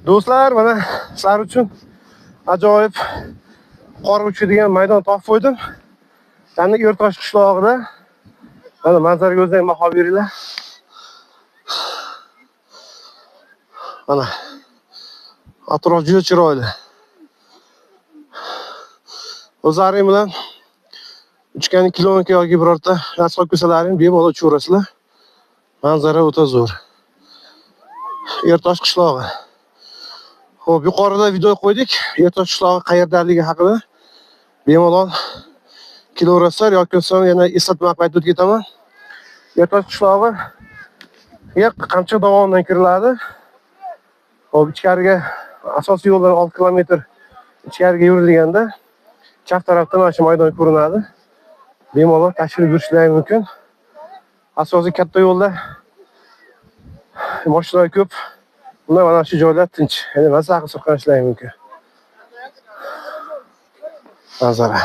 Do'stlar, mana sizlar uchun ajoyib qor uchadigan maydon topib qo'ydim. Yangi Yo'rtosh qishlog'ida. Mana manzaraga o'zingizlar baho beringlar. Mana atrof juda chiroyli. O'zlaring bilan uchgan kilometr yoki birorta asfalt ko'salaring bemalol uchirasizlar. Manzara o'ta zo'r. Yo'rtosh qishlog'i. Xo'p, yuqorida video qo'ydik. Yo'rtosh qishlog'i qayerdaligi haqida. Bemalol kilometrlar yoki bo'lmasa yana eslatma qaytib ketaman. Yo'rtosh qishlog'i Qamchiq dovonidan kiriladi. Xo'p, ichkariga asosiy yo'ldan 6 kilometr ichkariga yurilganda chap tarafdan mana shu maydon ko'rinadi. Bemalol tashrif buyurishingiz mumkin. Asosiy katta yo'lda mashinalar ko'p. Bunda mana shu joylar tinch. Ya'ni maza qilib chiqarishingiz mumkin. Manzara.